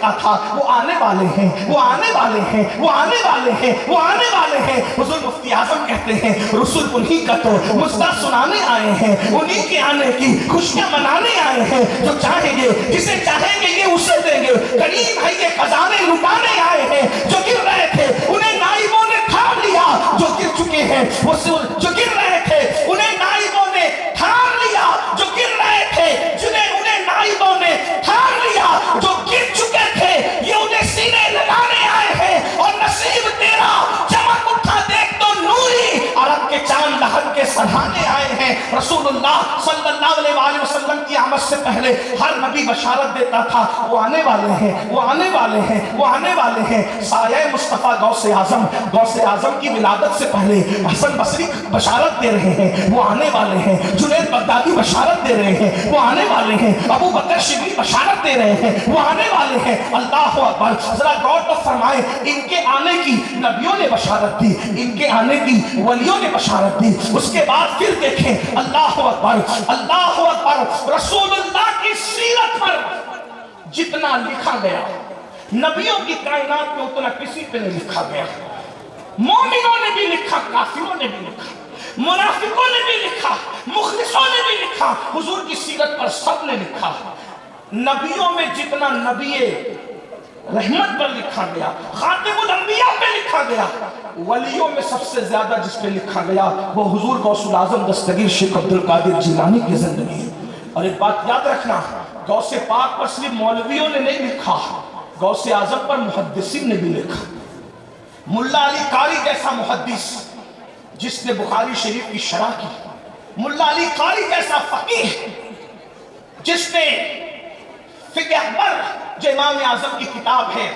لکھا تھا وہ آنے والے ہیں، وہ آنے والے ہیں، وہ آنے والے ہیں، وہ آنے والے ہیں۔ حضور مفتی اعظم کہتے ہیں رسول انہی کا تو مصداق سنانے آئے ہیں، انہی کے آنے کی خوشیاں منانے آئے ہیں۔ جو چاہیں گے جسے چاہیں گے یہ اسے دیں گے، کریم ہے یہ خزانے لٹانے آئے ہیں۔ جو گر رہے تھے انہیں نائبوں نے تھام لیا، جو گر چکے ہیں وہ جو گر رہے تھے انہیں نائبوں نے تھام لیا، جو گر رہے تھے انہیں نائبوں نے تھام لیا، جو گر چکے تھے یہ انہیں سینے لگانے آئے ہیں۔ اور نصیب تیرا چمک اٹھا دیکھ تو نوری عرب کے چاند لہر کے سڑھانے آئے ہیں۔ رسول اللہ صلی اللہ علیہ وآلہ وسلم کی آمد سے پہلے ہر نبی بشارت دیتا تھا وہ آنے والے ہیں، وہ آنے والے ہیں، وہ آنے والے ہیں۔ سایہ مصطفیٰ غوث اعظم کی ولادت سے پہلے حسن بصری بشارت دے رہے ہیں وہ آنے والے ہیں، جنید بغدادی بشارت دے رہے ہیں وہ آنے والے ہیں، ابو بکر شبلی بشارت دے رہے ہیں وہ آنے والے ہیں۔ اللہ اکبر، ذرا غور تو فرمائیں، ان کے آنے کی نبیوں نے بشارت دی، ان کے آنے کی ولیوں نے بشارت دی۔ اس کے بعد پھر دیکھیں اللہ اکبر، اللہ اکبر، رسول اللہ کی سیرت پر جتنا لکھا گیا نبیوں کی کائنات میں اتنا کسی پہ نہیں لکھا گیا۔ مومنوں نے بھی لکھا، کافروں نے بھی لکھا، منافقوں نے بھی لکھا، مخلصوں نے بھی لکھا، حضور کی سیرت پر سب نے لکھا۔ نبیوں میں جتنا نبی رحمت پر لکھا گیا، خاتم الانبیاء پہ لکھا گیا، ولیوں میں سب سے زیادہ جس پہ لکھا گیا وہ حضور غوث الاعظم دستگیر شیخ عبد القادر جیلانی کی زندگی ہے۔ اور ایک بات یاد رکھنا، غوث پاک پر صرف مولویوں نے نہیں لکھا، غوث اعظم پر محدثین نے بھی لکھا۔ ملا علی قاری جیسا محدث جس نے بخاری شریف کی شرح کی، ملا علی قاری جیسا فقیہ جس نے فقہ اکبر جو امام اعظم کی کتاب ہے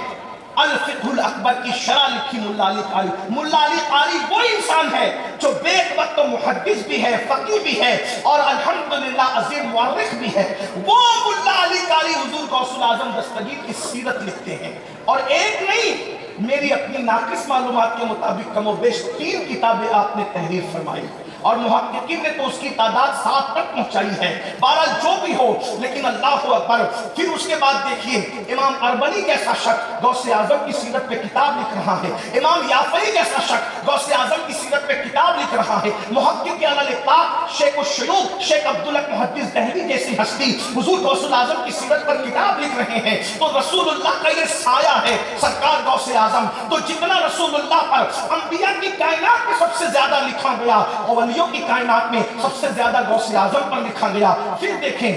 الفقہ الاکبر کی شرح لکھی ملا علی قاری۔ ملا علی قاری وہ انسان ہے جو بیک وقت تو محدث بھی ہے، فقیہ بھی ہے اور الحمدللہ عظیم مورخ بھی ہے۔ وہ ملا علی قاری حضور غوث الاعظم دستگیر کی سیرت لکھتے ہیں، اور ایک نہیں، میری اپنی ناقص معلومات کے مطابق کم و بیش 3 کتابیں آپ نے تحریر فرمائی، اور محققین نے تو اس کی تعداد 7 تک پہنچائی ہے۔ بہرحال جو بھی ہو، لیکن اللہ اکبر، پھر اس کے بعد دیکھیے امام اربنی جیسا شخص غوث اعظم کی سیرت پہ کتاب لکھ رہا ہے، امام یافعی جیسا شخص غوث اعظم کی سیرت پہ کتاب لکھ رہا ہے، محقق علی الاطلاق شیخ الشیوخ شیخ عبدالحق محدث دہلوی جیسی ہستی حضور غوث الاعظم کی سیرت پر کتاب لکھ رہے ہیں۔ تو رسول اللہ کا یہ سایہ ہے سرکار غوث اعظم۔ تو جتنا رسول اللہ پر انبیاء کی کائنات میں سب سے زیادہ لکھا گیا اور ولیوں کی کائنات میں سب سے زیادہ غوث اعظم پر لکھا گیا۔ پھر دیکھیں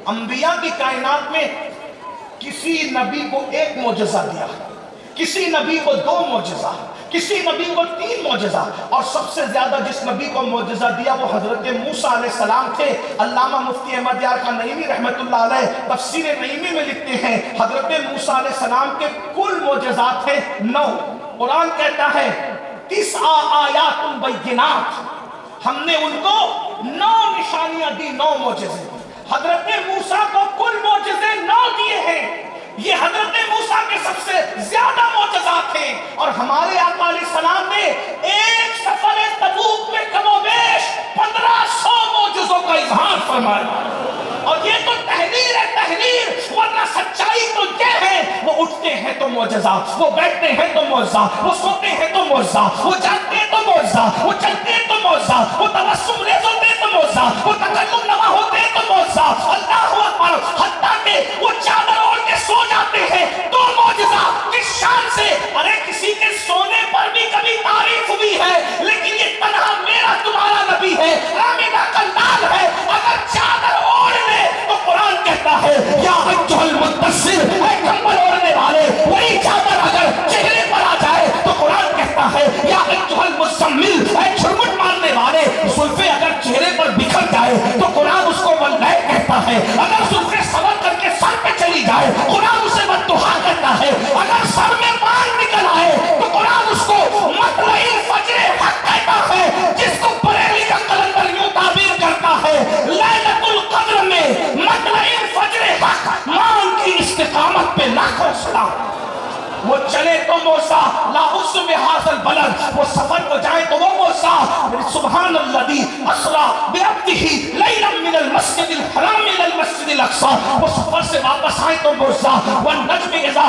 انبیاء کی کائنات میں کسی نبی کو 1 معجزہ دیا، کسی نبی کو 2 معجزہ، کسی نبی کو 3 معجزہ، اور سب سے زیادہ جس نبی کو معجزہ دیا وہ حضرت موسیٰ علیہ السلام تھے۔ علامہ مفتی احمد یار خان نعیمی رحمت اللہ علیہ تفسیر نعیمی میں لکھتے ہیں حضرت موسیٰ علیہ السلام کے کل معجزات تھے 9۔ قرآن کہتا ہے 9 آیات بینات، ہم نے ان کو 9 نشانیاں دی، 9 معجزے۔ حضرت موسیٰ کو کل معجزے 9 دیے ہیں، یہ حضرت موسیٰ کے سب سے زیادہ معجزات تھے، اور ہمارے آقا علیہ السلام نے ایک سفر تبوک میں کم و بیش 1500 معجزوں کا اظہار فرمایا۔ اور یہ تو تحریر ہے، تحریر، ورنہ سچائی تو یہ ہے وہ اٹھتے ہیں تو معجزہ، وہ بیٹھتے ہیں تو معجزہ، وہ سوتے ہیں تو معجزہ، وہ جاگتے ہیں تو معجزہ، وہ چلتے ہیں تو معجزہ، وہ تبسم ریز ہوتے ہیں تو معجزہ، وہ تکلم نوا ہوتے ہیں تو معجزہ۔ اللہ اکبر، حتیٰ کہ وہ چادر اوڑھ کے سو جاتے ہیں تو معجزہ۔ کس شان سے؟ ارے کسی کے سونے پر بھی کبھی تعریف ہوئی ہے، لیکن یہ تنہا میرا تمہارا نبی ہے، آمینہ کا لال ہے، اگر چادر اوڑھ لے تو قرآن کہتا ہے یا ایھا المدثر، اے کمبل اوڑھنے والے، وہی چادر اگر چہرے پر آ جائے تو قرآن کہتا ہے یا ایھا المزمل، اے جھرمٹ مارنے والے، زلفیں اگر چہرے پر بکھر جائے تو قرآن اس کو واللیل کہتا ہے، اگر زلفیں سور کر کے سر پہ چلی جائے قرآن اسے والضحیٰ کہتا ہے، اگر سر میں بال نکل آئے تو قرآن اس کو مطلع الفجر حق کہتا ہے، جس کو بریلی کا قلندر یوں تعبیر کرتا ہے لیلۃ القدر میں مطلع الفجر حق، مان کی استقامت پہ لاکھوں سلام۔ وہ چلے تو موسیٰ لا اقسم بہذا البلد، وہ سفر کو جائے تو وہ موسیٰ سبحان الذی اسریٰ بعبدہ لیلا من المسجد الحرام الی المسجد الاقصی، وہ سفر سے واپس آئے تو موسیٰ والنجم اذا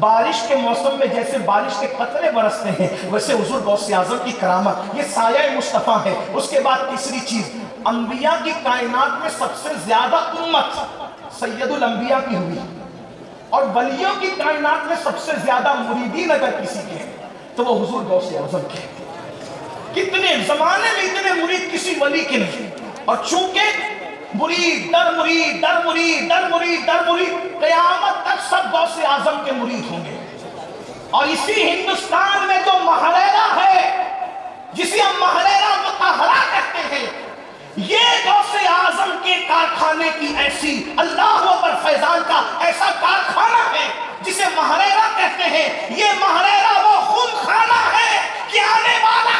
بارش کے موسم میں جیسے بارش کے قطرے برستے ہیں ویسے حضور غوث اعظم کی کرامت، یہ سایہ مصطفیٰ ہے۔ اس کے بعد تیسری چیز، انبیاء کی کائنات میں سب سے زیادہ امت سید الانبیاء کی ہوئی، اور ولیوں کی کائنات میں سب سے زیادہ مریدین اگر کسی کے ہیں تو وہ حضور غوث اعظم کے۔ کتنے زمانے میں اتنے مرید کسی ولی کے نہیں، اور چونکہ مرید در مرید در مرید در مرید در مرید قیامت تک سب غوث اعظم کے مرید ہوں گے۔ اور اسی ہندوستان میں جو محریرہ ہے، جسے ہم محریرہ مطہرہ کہتے ہیں، یہ غوث اعظم کے کارخانے کی ایسی اللہ اکبر فیضان کا ایسا کارخانہ ہے جسے محریرہ کہتے ہیں۔ یہ محریرہ وہ خون خانہ ہے کہ آنے والا